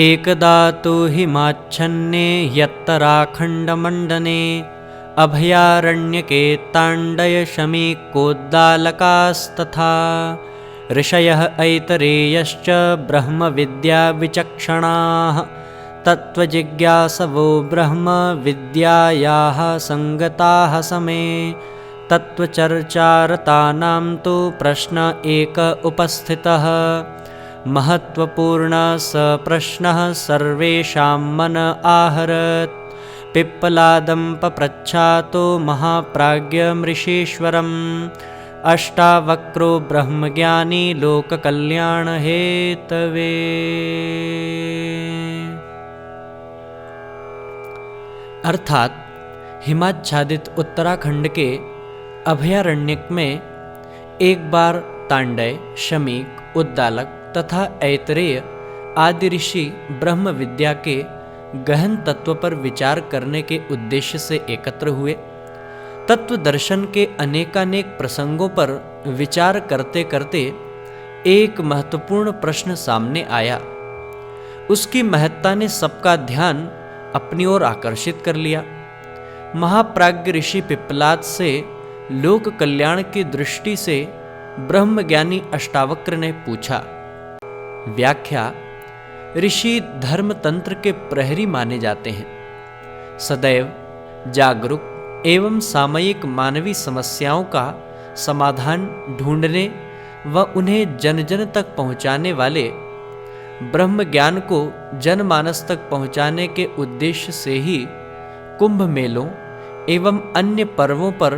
एकदा तु हिमाच्छन्ने यत्तराखण्डमण्डने अभयारण्यके ताण्डयशमीकोद्दालकास्तथा ऋषयः ऐतरेयश्च ब्रह्मविद्याविचक्षणाः तत्त्वजिज्ञासवो ब्रह्मविद्यायाः सङ्गताः समे तत्त्वचर्चारतानां तु प्रश्न एक उपस्थितः महत्वपूर्ण स प्रश्नः सर्वेषां मन आहरत् पिप्पलादं पप्रच्छातो महाप्राज्ञमृषीश्वरम् अष्टावक्रो ब्रह्मज्ञानी लोककल्याणहेतवे। अर्थात हिमाच्छादित उत्तराखंड के अभयारण्यक में एक बार तांडय, शमीक, उद्दालक तथा ऐतरेय आदि ऋषि ब्रह्म विद्या के गहन तत्व पर विचार करने के उद्देश्य से एकत्र हुए। तत्व दर्शन के अनेकानेक प्रसंगों पर विचार करते करते एक महत्वपूर्ण प्रश्न सामने आया। उसकी महत्ता ने सबका ध्यान अपनी ओर आकर्षित कर लिया। महाप्राज्ञ ऋषि पिप्पलाद से लोक कल्याण की दृष्टि से ब्रह्मज्ञानी अष्टावक्र ने पूछा। व्याख्या: ऋषि धर्म तंत्र के प्रहरी माने जाते हैं। सदैव जागरूक एवं सामयिक मानवीय समस्याओं का समाधान ढूंढने व उन्हें जन जन तक पहुंचाने वाले ब्रह्म ज्ञान को जनमानस तक पहुंचाने के उद्देश्य से ही कुंभ मेलों एवं अन्य पर्वों पर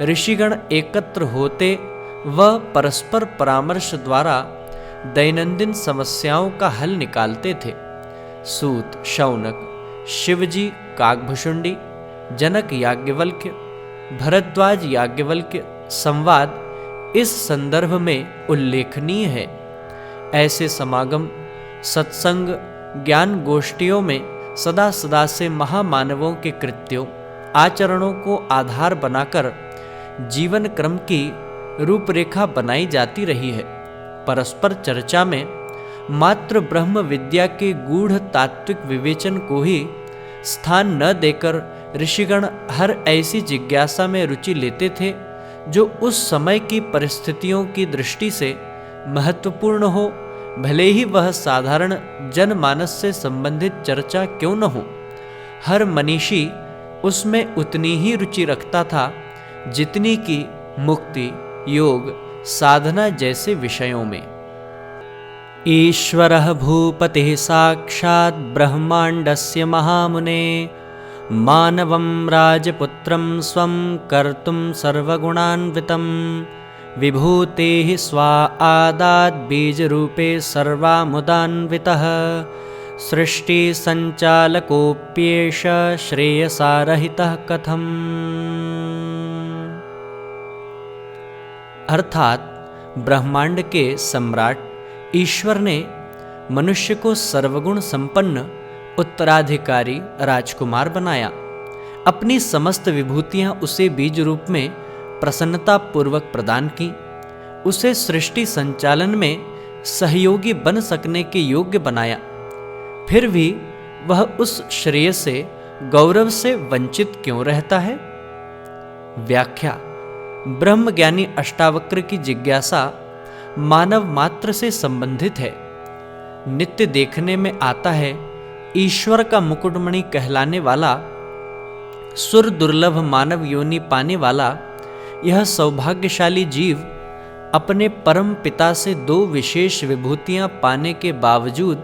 ऋषिगण एकत्र होते व परस्पर परामर्श द्वारा दैनंदिन समस्याओं का हल निकालते थे। सूत, शौनक, शिवजी काकभुषुंडी, जनक याज्ञवल्क्य, भरद्वाज याज्ञवल्क्य संवाद इस संदर्भ में उल्लेखनीय है। ऐसे समागम, सत्संग, ज्ञान गोष्ठियों में सदा सदा से महामानवों के कृत्यों, आचरणों को आधार बनाकर जीवन क्रम की रूपरेखा बनाई जाती रही है। परस्पर चर्चा में मात्र ब्रह्म विद्या के गूढ़ तात्विक विवेचन को ही स्थान न देकर ऋषिगण हर ऐसी जिज्ञासा में रुचि लेते थे जो उस समय की परिस्थितियों की दृष्टि से महत्वपूर्ण हो, भले ही वह साधारण जनमानस से संबंधित चर्चा क्यों न हो। हर मनीषी उसमें उतनी ही रुचि रखता था जितनी कि मुक्ति, योग, साधना जैसे विषयों में। ईश्वरः भूपतिः साक्षात् ब्रह्माण्डस्य महामुने मानवं राजपुत्रं स्वं कर्तुं सर्वगुणान्वितं विभूतेः स्वा आदात् बीजरूपे सर्वामुदान्वितः सृष्टिसञ्चालकोऽप्येष श्रेयसारहितः कथम्। अर्थात ब्रह्मांड के सम्राट ईश्वर ने मनुष्य को सर्वगुण संपन्न उत्तराधिकारी राजकुमार बनाया। अपनी समस्त विभूतियां उसे बीज रूप में प्रसन्नता पूर्वक प्रदान की। उसे सृष्टि संचालन में सहयोगी बन सकने के योग्य बनाया। फिर भी वह उस श्रेय से, गौरव से वंचित क्यों रहता है? व्याख्या: ब्रह्मज्ञानी अष्टावक्र की जिज्ञासा मानव मात्र से संबंधित है। नित्य देखने में आता है ईश्वर का मुकुटमणि कहलाने वाला, सुर दुर्लभ मानव योनि पाने वाला यह सौभाग्यशाली जीव अपने परम पिता से दो विशेष विभूतियां पाने के बावजूद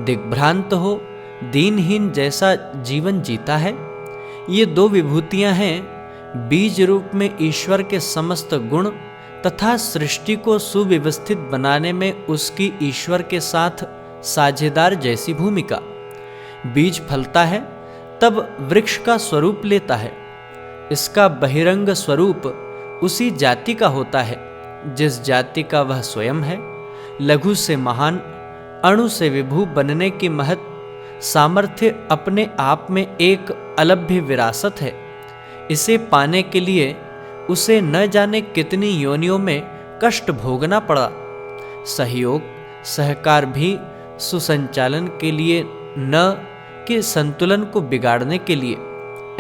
दिग्भ्रांत हो, दीनहीन जैसा जीवन जीता है। ये दो विभूतियां हैं बीज रूप में ईश्वर के समस्त गुण तथा सृष्टि को सुव्यवस्थित बनाने में उसकी ईश्वर के साथ साझेदार जैसी भूमिका। बीज फलता है तब वृक्ष का स्वरूप लेता है। इसका बहिरंग स्वरूप उसी जाति का होता है जिस जाति का वह स्वयं है। लघु से महान, अणु से विभू बनने की महत सामर्थ्य अपने आप में एक अलभ्य विरासत है। इसे पाने के लिए उसे न जाने कितनी योनियों में कष्ट भोगना पड़ा। सहयोग, सहकार भी सुसंचालन के लिए न कि संतुलन को बिगाड़ने के लिए।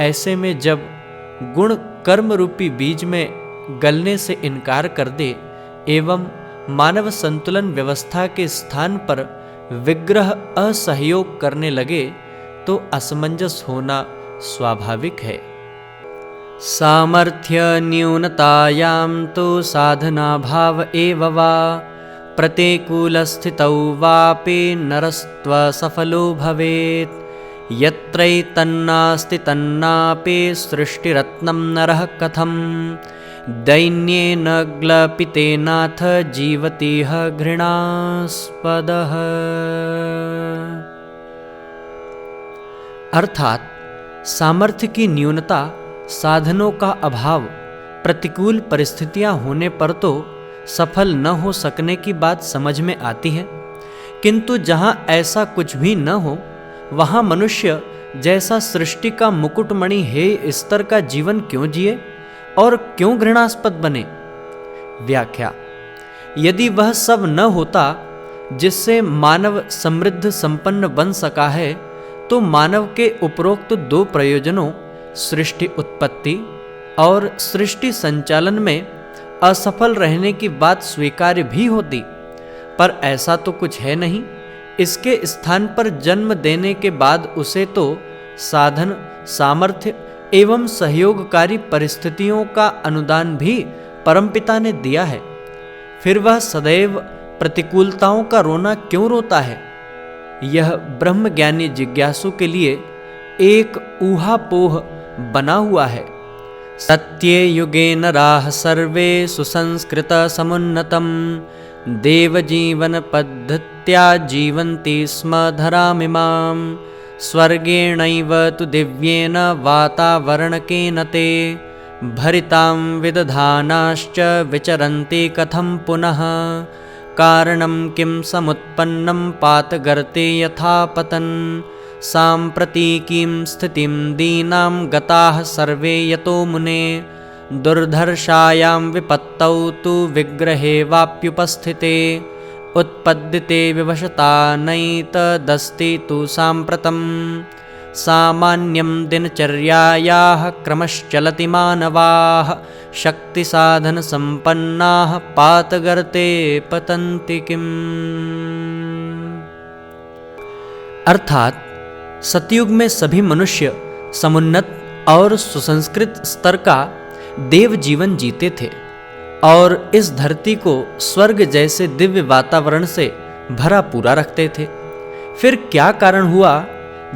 ऐसे में जब गुण कर्म रूपी बीज में गलने से इनकार कर दे एवं मानव संतुलन व्यवस्था के स्थान पर विग्रह असहयोग करने लगे तो असमंजस होना स्वाभाविक है। सामर्थ्य न्यूनतायां तो साधना भाव एव वा प्रतिकूल स्थितौ वापि नरस्त्व सफलो भवेत्। यत्रैतन्नास्ति तन्नापि सृष्टिरत्नं नरः कथं दैन्येन ग्लपितेनाथ जीवतीह घृणास्पदः। अर्थात सामर्थ्य की न्यूनता, साधनों का अभाव, प्रतिकूल परिस्थितियां होने पर तो सफल न हो सकने की बात समझ में आती है, किंतु जहां ऐसा कुछ भी न हो वहां मनुष्य जैसा सृष्टि का मुकुटमणि हेय स्तर का जीवन क्यों जिए और क्यों घृणास्पद बने। व्याख्या: यदि वह सब न होता जिससे मानव समृद्ध संपन्न बन सका है तो मानव के उपरोक्त दो प्रयोजनों सृष्टि उत्पत्ति और सृष्टि संचालन में असफल रहने की बात स्वीकार्य भी होती, पर ऐसा तो कुछ है नहीं। इसके स्थान पर जन्म देने के बाद उसे तो साधन, सामर्थ्य एवं सहयोगकारी परिस्थितियों का अनुदान भी परमपिता ने दिया है। फिर वह सदैव प्रतिकूलताओं का रोना क्यों रोता है? यह ब्रह्मज्ञानी जिज्ञासु के लिए एक ऊहापोह बना हुआ है। सत्ये युगे नराः सर्वे सुसंस्कृत समुन्नतम् देवजीवन पद्धत्या जीवन्ति स्म धरामिमां स्वर्गेणैव तु दिव्येन वातावरणकेन ते भरितां विदधानाश्च विचरन्ति कथं पुनः कारणं किं समुत्पन्नं पातगर्ते यथा पतन् साम्प्रतिकीं स्थितिं दीनां गताः सर्वे यतो मुने दुर्धर्षायां विपत्तौ तु विग्रहे वाप्युपस्थिते उत्पद्यते विवशता नैतदस्ति तु साम्प्रतं सामान्यं दिनचर्यायाः क्रमश्चलति मानवाः शक्तिसाधनसम्पन्नाः पातगर्ते पतन्ति किम्। अर्थात सतयुग में सभी मनुष्य समुन्नत और सुसंस्कृत स्तर का देव जीवन जीते थे और इस धरती को स्वर्ग जैसे दिव्य वातावरण से भरा पूरा रखते थे। फिर क्या कारण हुआ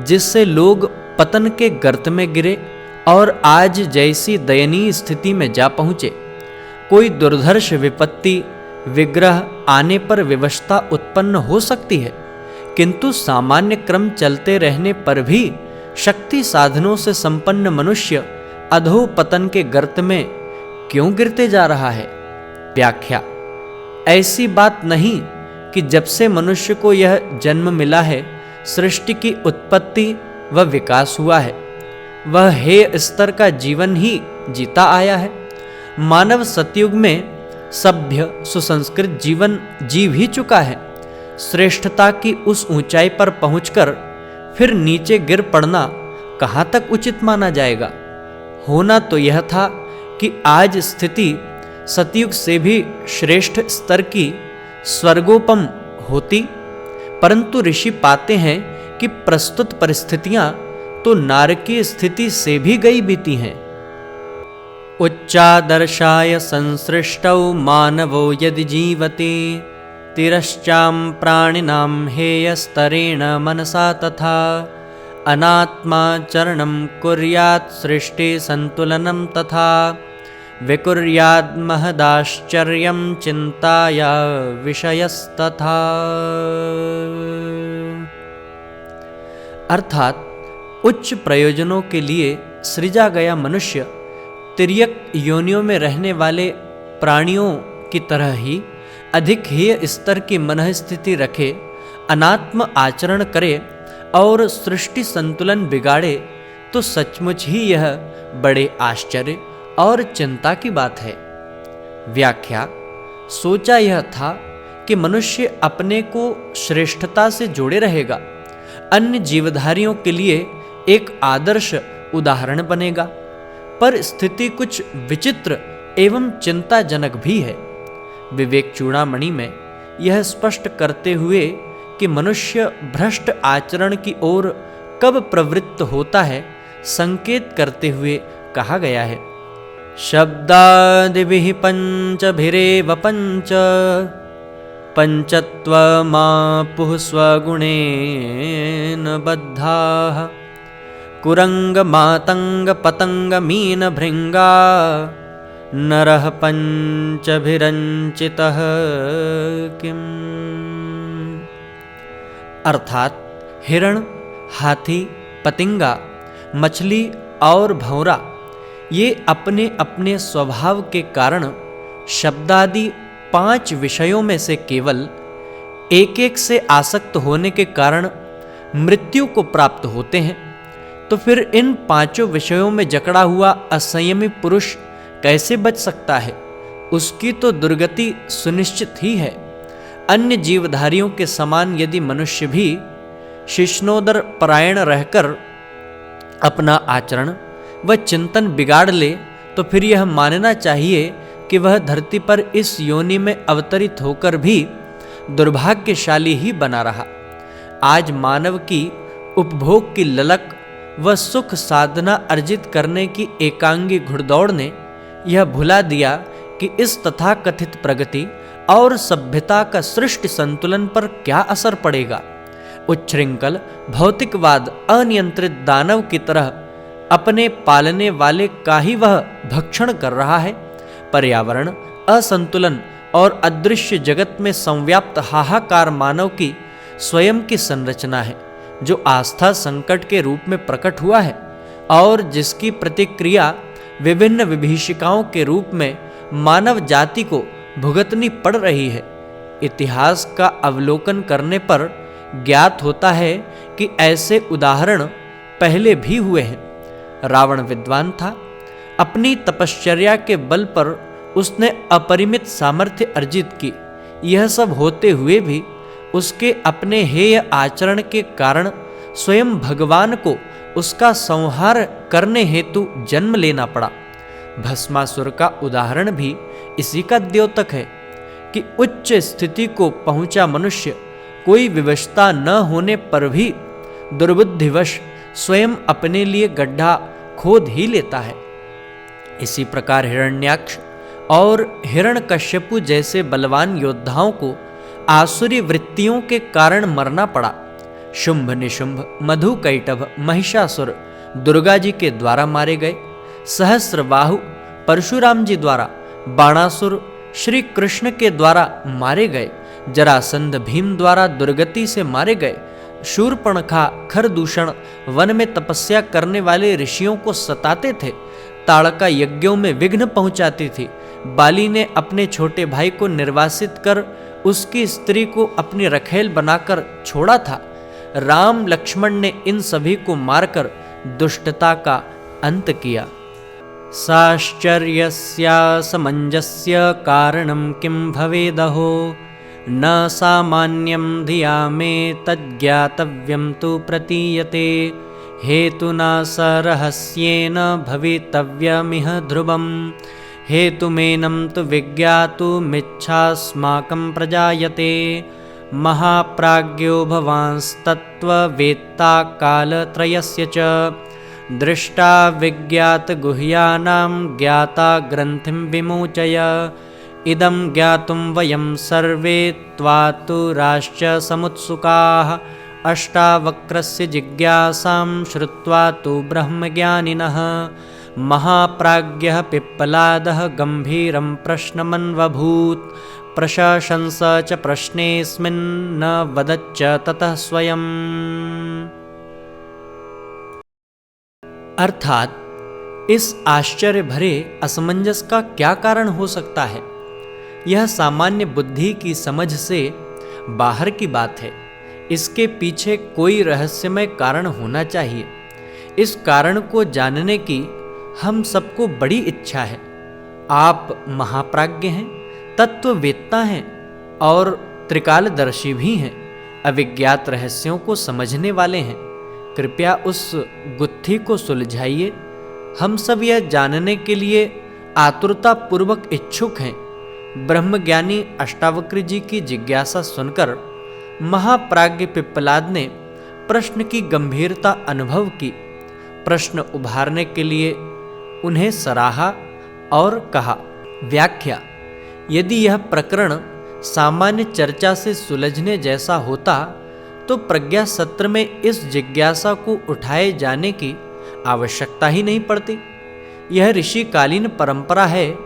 जिससे लोग पतन के गर्त में गिरे और आज जैसी दयनीय स्थिति में जा पहुंचे? कोई दुर्धर्ष विपत्ति विग्रह आने पर विवशता उत्पन्न हो सकती है, किंतु सामान्य क्रम चलते रहने पर भी शक्ति साधनों से संपन्न मनुष्य अधोपतन के गर्त में क्यों गिरते जा रहा है? व्याख्या: ऐसी बात नहीं कि जब से मनुष्य को यह जन्म मिला है सृष्टि की उत्पत्ति व विकास हुआ है, वह हेय स्तर का जीवन ही जीता आया है। मानव सतयुग में सभ्य सुसंस्कृत जीवन जीव ही चुका है। श्रेष्ठता की उस ऊंचाई पर पहुंचकर फिर नीचे गिर पड़ना कहां तक उचित माना जाएगा? होना तो यह था कि आज स्थिति सतयुग से भी श्रेष्ठ स्तर की स्वर्गोपम होती, परंतु ऋषि पाते हैं कि प्रस्तुत परिस्थितियां तो नारकीय स्थिति से भी गई बीती हैं। उच्चादर्शाय संसृष्टौ मानवो यदि जीवति तिरश्चां प्राणिनां हेयस्तरेण मनसा तथा अनात्मा चरणं कुर्यात् सृष्टि संतुलनं तथा विकुर्याद् महदाश्चर्यं चिन्ताया विषयस्तथा। अर्थात उच्च प्रयोजनों के लिए सृजा गया मनुष्य तिर्यक योनियों में रहने वाले प्राणियों की तरह ही अधिक हेय स्तर की मनः स्थिति रखे, अनात्म आचरण करे और सृष्टि संतुलन बिगाड़े तो सचमुच ही यह बड़े आश्चर्य और चिंता की बात है। व्याख्या: सोचा यह था कि मनुष्य अपने को श्रेष्ठता से जोड़े रहेगा, अन्य जीवधारियों के लिए एक आदर्श उदाहरण बनेगा। पर स्थिति कुछ विचित्र एवं चिंताजनक भी है। विवेक चूड़ामणि में यह स्पष्ट करते हुए कि मनुष्य भ्रष्ट आचरण की ओर कब प्रवृत्त होता है, संकेत करते हुए कहा गया है, शब्दादिभिः पंचभिरेव पंच पंचत्वमापुः स्वगुणेन बद्धाः कुरंग मातंग पतंग मीन भृंगा नरः पंचभिरंचितः किम। अर्थात हिरण, हाथी, पतिंगा, मछली और भौरा ये अपने अपने स्वभाव के कारण शब्दादि 5 विषयों में से केवल एक एक से आसक्त होने के कारण मृत्यु को प्राप्त होते हैं। तो फिर इन 5 विषयों में जकड़ा हुआ असंयमी पुरुष कैसे बच सकता है? उसकी तो दुर्गति सुनिश्चित ही है। अन्य जीवधारियों के समान यदि मनुष्य भी शिष्णोदर परायण रहकर अपना आचरण व चिंतन बिगाड़ ले तो फिर यह मानना चाहिए कि वह धरती पर इस योनि में अवतरित होकर भी दुर्भाग्यशाली ही बना रहा। आज मानव की उपभोग की ललक व सुख साधना अर्जित करने की एकांगी घुड़दौड़ ने यह भुला दिया कि इस तथाकथित प्रगति और सभ्यता का सृष्टि संतुलन पर क्या असर पड़ेगा। उच्छृंखल भौतिकवाद अनियंत्रित दानव की तरह अपने पालने वाले का ही वह भक्षण कर रहा है। पर्यावरण, असंतुलन और अदृश्य जगत में संव्याप्त हाहाकार मानव की स्वयं की संरचना है, जो आस्था संकट के रूप में प्रकट हुआ है और जिसकी प्रतिक्रिया विभिन्न विभीषिकाओं के रूप में मानव जाति को भुगतनी पड़ रही है। इतिहास का अवलोकन करने पर ज्ञात होता है कि ऐसे उदाहरण पहले भी हुए हैं। रावण विद्वान था, अपनी तपश्चर्या के बल पर उसने अपरिमित सामर्थ्य अर्जित की। यह सब होते हुए भी उसके अपने हेय आचरण के कारण स्वयं भगवान को उसका संहार करने हेतु जन्म लेना पड़ा। भस्मासुर का उदाहरण भी इसी का द्योतक है कि उच्च स्थिति को पहुंचा मनुष्य कोई विवशता न होने पर भी दुर्बुद्धिवश स्वयं अपने लिए गड्ढा खोद ही लेता है। इसी प्रकार हिरण्याक्ष और हिरण्यकश्यपु जैसे बलवान योद्धाओं को आसुरी वृत्तियों के कारण मरना पड़ा। शुंभ निशुंभ, मधुकैटभ, महिषासुर दुर्गा जी के द्वारा मारे गए। सहस्रबाहु परशुराम जी द्वारा, बाणासुर श्री कृष्ण के द्वारा मारे गए। जरासंध भीम द्वारा दुर्गति से मारे गए। शूर्पणखा खरदूषण वन में तपस्या करने वाले ऋषियों को सताते थे। ताड़का यज्ञों में विघ्न पहुंचाती थी। बाली ने अपने छोटे भाई को निर्वासित कर उसकी स्त्री को अपनी रखेल बनाकर छोड़ा था। राम लक्ष्मण ने इन सभी को मारकर दुष्टता का अंत किया। साश्चर्यस्यासमंजस्य कारणं किं भवेदहो न सामान्यं धिया मे तज्ज्ञातव्यं तु प्रतीयते हेतुना स रहस्येन भवितव्यमिह ध्रुवम् हेतुमेनं तु विज्ञातुमिच्छास्माकं प्रजायते महाप्राज्ञो भवांस्तत्त्ववेत्ता कालत्रयस्य च दृष्टा विज्ञातगुह्यानां ज्ञाता ग्रन्थिं विमोचय इदं ज्ञातुं वयं सर्वे त्वातुराश्च समुत्सुकाः अष्टावक्रस्य जिज्ञासां श्रुत्वा तु ब्रह्मज्ञानिनः महाप्राज्ञः पिप्पलादः गम्भीरं प्रश्नमन्वभूत् प्रशंस च प्रश्नेऽस्मिन् न वदच्च ततः स्वयं। अर्थात इस आश्चर्य भरे असमंजस का क्या कारण हो सकता है? यह सामान्य बुद्धि की समझ से बाहर की बात है। इसके पीछे कोई रहस्यमय कारण होना चाहिए। इस कारण को जानने की हम सबको बड़ी इच्छा है। आप महाप्राज्ञ हैं, तत्ववेत्ता हैं और त्रिकालदर्शी भी हैं, अविज्ञात रहस्यों को समझने वाले हैं। कृपया उस गुत्थी को सुलझाइए। हम सब यह जानने के लिए आतुरता पूर्वक इच्छुक हैं। ब्रह्मज्ञानी अष्टावक्र जी की जिज्ञासा सुनकर महाप्राज्ञ पिप्पलाद ने प्रश्न की गंभीरता अनुभव की। प्रश्न उभारने के लिए उन्हें सराहा और कहा, व्याख्या: यदि यह प्रकरण सामान्य चर्चा से सुलझने जैसा होता तो प्रज्ञा सत्र में इस जिज्ञासा को उठाए जाने की आवश्यकता ही नहीं पड़ती। यह ऋषिकालीन परंपरा है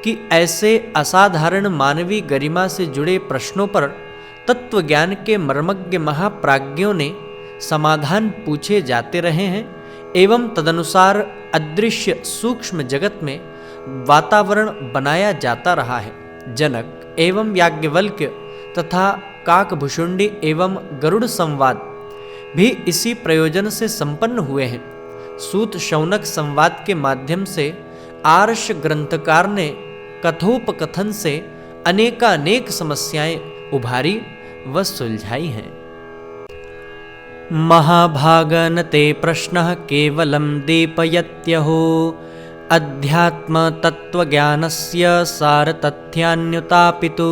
कि ऐसे असाधारण मानवीय गरिमा से जुड़े प्रश्नों पर तत्वज्ञान के मर्मज्ञ महाप्राज्ञों ने समाधान पूछे जाते रहे हैं एवं तदनुसार अदृश्य सूक्ष्म जगत में वातावरण बनाया जाता रहा है। जनक एवं याज्ञवल्क्य तथा काकभुषुंडी एवं गरुड़ संवाद भी इसी प्रयोजन से संपन्न हुए हैं। सूत शौनक संवाद के माध्यम से आर्ष ग्रंथकार ने कथोपकथन से अनेकानेक समस्याएं उभारी व सुलझाई हैं। महाभागन ते प्रश्नः केवलं दीपयत्यहो अध्यात्म तत्वज्ञानस्य सारतथ्यान्युतापितु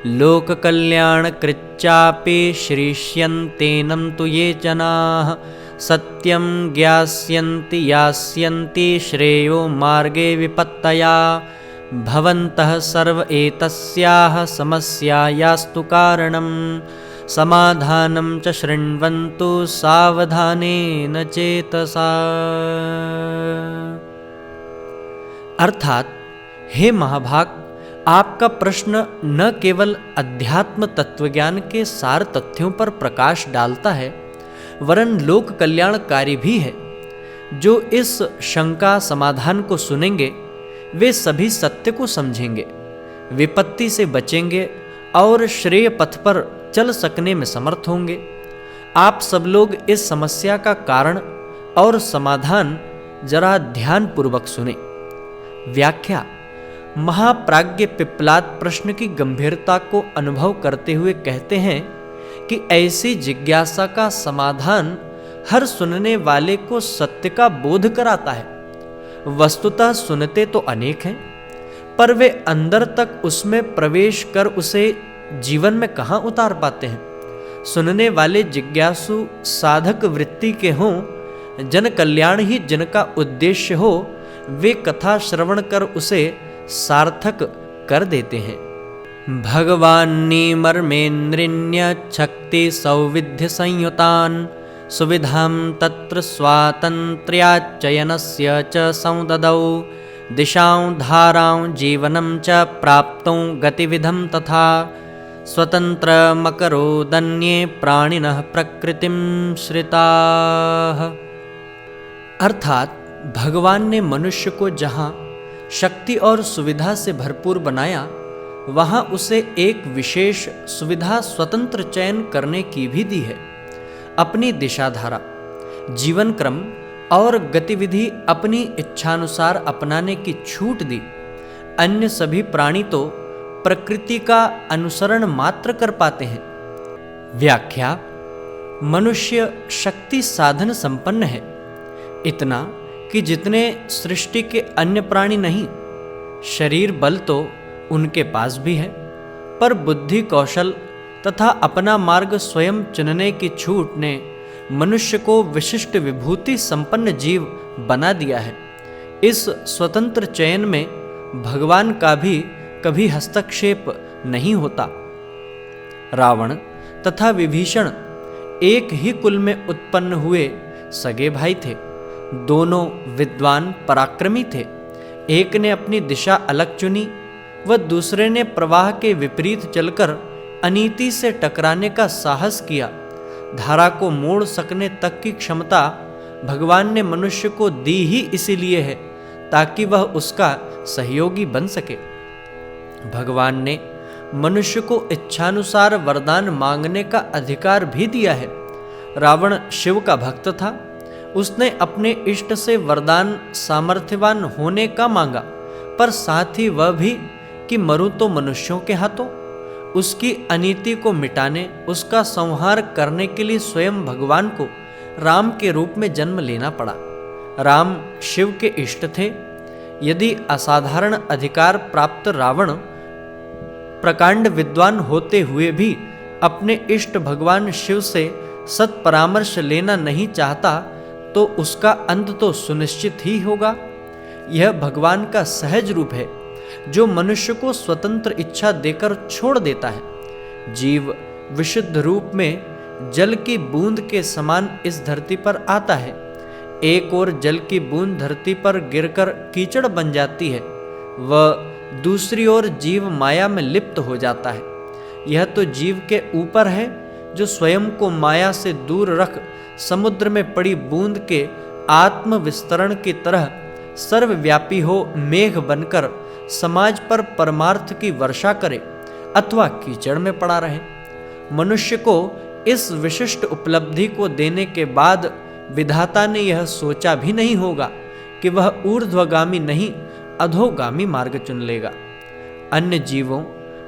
लोककल्याणकृच्चापि श्रीष्यन्तेनं तु ये जनाः सत्यं ज्ञास्यन्ति यास्यन्ति श्रेयो मार्गे विपत्तया भवन्तः सर्व एतस्याः समस्यायास्तु कारणं समाधानं च शृण्वन्तु सावधानेन चेतसा। अर्थात, हे महाभाग, आपका प्रश्न न केवल अध्यात्म तत्वज्ञान के सार तथ्यों पर प्रकाश डालता है वरन लोक कल्याणकारी भी है। जो इस शंका समाधान को सुनेंगे वे सभी सत्य को समझेंगे, विपत्ति से बचेंगे और श्रेय पथ पर चल सकने में समर्थ होंगे। आप सब लोग इस समस्या का कारण और समाधान जरा ध्यान पूर्वक सुने। व्याख्या: महाप्राज्ञ पिप्पलाद प्रश्न की गंभीरता को अनुभव करते हुए कहते हैं कि ऐसी जिज्ञासा का समाधान हर सुनने वाले को सत्य का बोध कराता है। वस्तुतः सुनते तो अनेक हैं, पर वे अंदर तक उसमें प्रवेश कर उसे जीवन में कहाँ उतार पाते हैं। सुनने वाले जिज्ञासु साधक वृत्ति के हों, जन कल्याण ही जिनका उद्देश्य हो, वे कथा श्रवण कर उसे सार्थक कर देते हैं। भगवान्नी मर्मेन्द्रिण्य शक्ति सौविध्य संयुतान सुविधां तत्र स्वातन्त्र्याचयनस्य च संददौ दिशां धारां जीवनं च प्राप्तौ गतिविधं तथा स्वतन्त्रमकरोदन्ये प्राणिनः प्रकृतिं श्रिताः। अर्थात, भगवान ने मनुष्य को जहाँ शक्ति और सुविधा से भरपूर बनाया वहाँ उसे एक विशेष सुविधा स्वतंत्र चयन करने की भी दी है। अपनी दिशाधारा, जीवन क्रम और गतिविधि अपनी इच्छानुसार अपनाने की छूट दी। अन्य सभी प्राणी तो प्रकृति का अनुसरण मात्र कर पाते हैं। व्याख्या: मनुष्य शक्ति साधन संपन्न है, इतना कि जितने सृष्टि के अन्य प्राणी नहीं। शरीर बल तो उनके पास भी है, पर बुद्धि कौशल तथा अपना मार्ग स्वयं चुनने की छूट ने मनुष्य को विशिष्ट विभूति संपन्न जीव बना दिया है। इस स्वतंत्र चयन में भगवान का भी कभी हस्तक्षेप नहीं होता। रावण तथा विभीषण एक ही कुल में उत्पन्न हुए सगे भाई थे। दोनों विद्वान पराक्रमी थे। एक ने अपनी दिशा अलग चुनी व दूसरे ने प्रवाह के विपरीत चलकर अनीति से टकराने का साहस किया। धारा को मोड़ सकने तक की क्षमता भगवान ने मनुष्य को दी ही इसीलिए है ताकि वह उसका सहयोगी बन सके। भगवान ने मनुष्य को इच्छानुसार वरदान मांगने का अधिकार भी दिया है। रावण शिव का भक्त था। उसने अपने इष्ट से वरदान सामर्थ्यवान होने का मांगा, पर साथ ही वह भी कि मरूं तो मनुष्यों के हाथों। उसकी अनीति को मिटाने, उसका संहार करने के लिए स्वयं भगवान को राम के रूप में जन्म लेना पड़ा। राम शिव के इष्ट थे। यदि असाधारण अधिकार प्राप्त रावण प्रकांड विद्वान होते हुए भी अपने इष्ट भगवान शिव से सत्परामर्श लेना नहीं चाहता, तो उसका अंत तो सुनिश्चित ही होगा। यह भगवान का सहज रूप है, जो मनुष्य को स्वतंत्र इच्छा देकर छोड़ देता है। जीव विशुद्ध रूप में जल की बूंद के समान इस धरती पर आता है। एक ओर जल की बूंद धरती पर गिरकर कीचड़ बन जाती है, वह दूसरी ओर जीव माया में लिप्त हो जाता है। यह तो जीव के ऊपर है, जो स्वयं को माया से दूर रख समुद्र में पड़ी बूंद के आत्म विस्तरण की तरह सर्वव्यापी हो मेघ बनकर समाज पर परमार्थ की वर्षा करे अथवा कीचड़ में पड़ा रहे। मनुष्य को इस विशिष्ट उपलब्धि को देने के बाद विधाता ने यह सोचा भी नहीं होगा कि वह ऊर्ध्वगामी नहीं अधोगामी मार्ग चुन लेगा। अन्य जीवों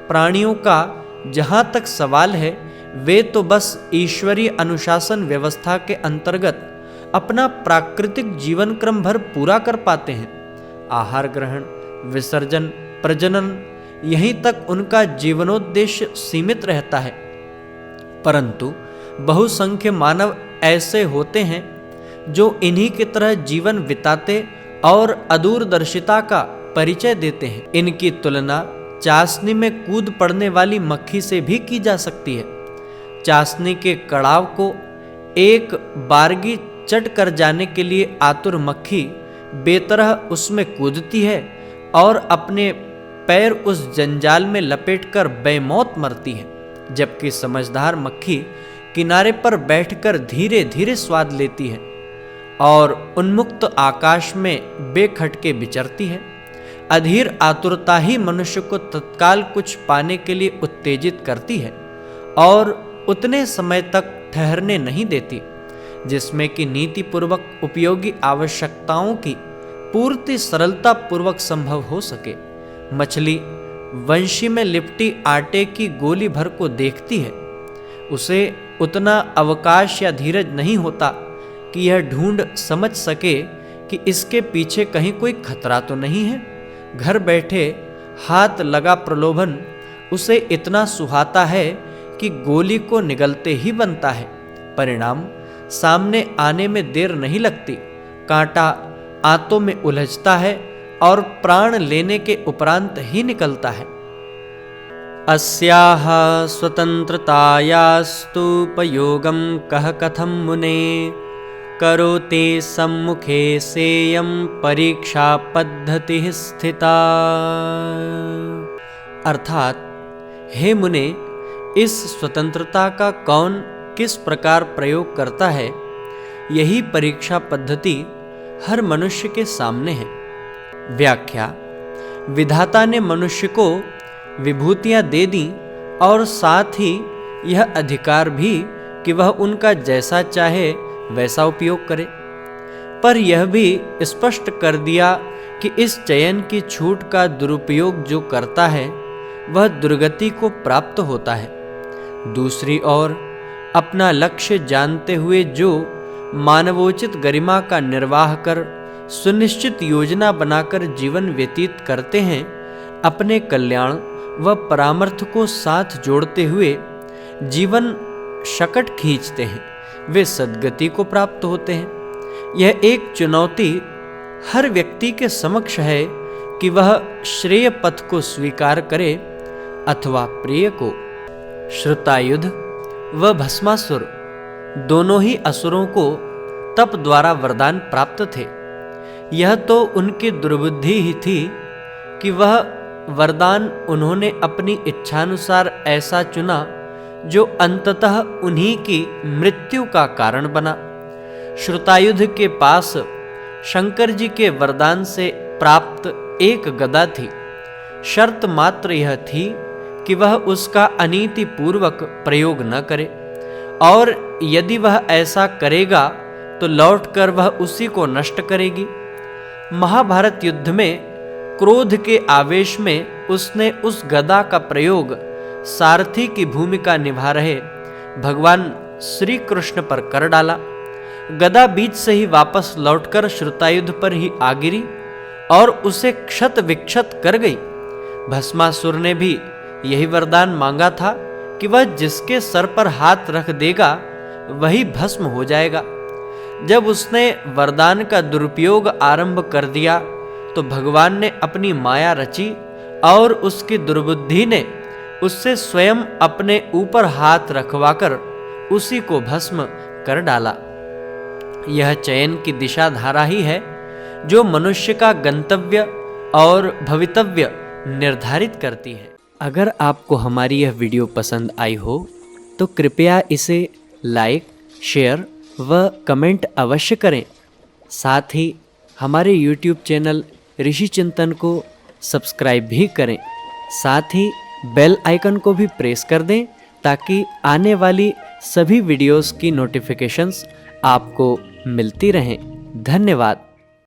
प्राणियों का जहां तक सवाल है, वे तो बस ईश्वरीय अनुशासन व्यवस्था के अंतर्गत अपना प्राकृतिक जीवन क्रम भर पूरा कर पाते हैं। आहार ग्रहण, विसर्जन, प्रजनन, यहीं तक उनका जीवनोद्देश्य सीमित रहता है। परंतु बहुसंख्य मानव ऐसे होते हैं जो इन्हीं की तरह जीवन बिताते और अदूरदर्शिता का परिचय देते हैं। इनकी तुलना चाशनी में कूद पड़ने वाली मक्खी से भी की जा सकती है। चाशनी के कड़ाव को एक बारगी चट कर जाने के लिए आतुर मक्खी बेतरह उसमें कूदती है और अपने पैर उस जंजाल में लपेटकर बेमौत मरती है, जबकि समझदार मक्खी किनारे पर बैठकर धीरे धीरे स्वाद लेती है और उन्मुक्त आकाश में बेखटके विचरती है। अधीर आतुरता ही मनुष्य को तत्काल कुछ पाने के लिए उत्तेजित करती है और उतने समय तक ठहरने नहीं देती जिसमें कि नीतिपूर्वक उपयोगी आवश्यकताओं की पूर्ति सरलता पूर्वक संभव हो सके। मछली वंशी में लिपटी आटे की गोली भर को देखती है। उसे उतना अवकाश या धीरज नहीं होता कि यह ढूंढ समझ सके कि इसके पीछे कहीं कोई खतरा तो नहीं है। घर बैठे हाथ लगा प्रलोभन उसे इतना सुहाता है कि गोली को निगलते ही बनता है। परिणाम सामने आने में देर नहीं लगती, कांटा आंतों में उलझता है और प्राण लेने के उपरांत ही निकलता है। अस्याः स्वतंत्रतायास्तुपयोगं कः कथं मुने करोते सम्मुखे सेयं परीक्षा पद्धति स्थिता। अर्थात, हे मुने, इस स्वतंत्रता का कौन किस प्रकार प्रयोग करता है, यही परीक्षा पद्धति हर मनुष्य के सामने है। व्याख्या: विधाता ने मनुष्य को विभूतियां दे दी और साथ ही यह अधिकार भी कि वह उनका जैसा चाहे वैसा उपयोग करे, पर यह भी स्पष्ट कर दिया कि इस चयन की छूट का दुरुपयोग जो करता है वह दुर्गति को प्राप्त होता है। दूसरी ओर अपना लक्ष्य जानते हुए जो मानवोचित गरिमा का निर्वाह कर सुनिश्चित योजना बनाकर जीवन व्यतीत करते हैं, अपने कल्याण व परामर्थ को साथ जोड़ते हुए जीवन शकट खींचते हैं, वे सद्गति को प्राप्त होते हैं। यह एक चुनौती हर व्यक्ति के समक्ष है कि वह श्रेय पथ को स्वीकार करे अथवा प्रिय को। श्रुतायुध व भस्मासुर दोनों ही असुरों को तप द्वारा वरदान प्राप्त थे। यह तो उनकी दुर्बुद्धि ही थी कि वह वरदान उन्होंने अपनी इच्छानुसार ऐसा चुना जो अंततः उन्हीं की मृत्यु का कारण बना। श्रुतायुध के पास शंकर जी के वरदान से प्राप्त एक गदा थी। शर्त मात्र यह थी कि वह उसका अनीति पूर्वक प्रयोग न करे, और यदि वह ऐसा करेगा तो लौटकर वह उसी को नष्ट करेगी। महाभारत युद्ध में क्रोध के आवेश में उसने उस गदा का प्रयोग सारथी की भूमिका निभा रहे भगवान श्री कृष्ण पर कर डाला। गदा बीच से ही वापस लौटकर श्रुतायुध पर ही आ गिरी और उसे क्षत विक्षत कर गई। भस्मासुर ने भी यही वरदान मांगा था कि वह जिसके सर पर हाथ रख देगा वही भस्म हो जाएगा। जब उसने वरदान का दुरुपयोग आरंभ कर दिया तो भगवान ने अपनी माया रची और उसकी दुर्बुद्धि ने उससे स्वयं अपने ऊपर हाथ रखवाकर उसी को भस्म कर डाला। यह चयन की दिशा धारा ही है जो मनुष्य का गंतव्य और भवितव्य निर्धारित करती है। अगर आपको हमारी यह वीडियो पसंद आई हो तो कृपया इसे लाइक, शेयर व कमेंट अवश्य करें। साथ ही हमारे YouTube चैनल ऋषि चिंतन को सब्सक्राइब भी करें। साथ ही बेल आइकन को भी प्रेस कर दें ताकि आने वाली सभी वीडियोस की नोटिफिकेशंस आपको मिलती रहें। धन्यवाद।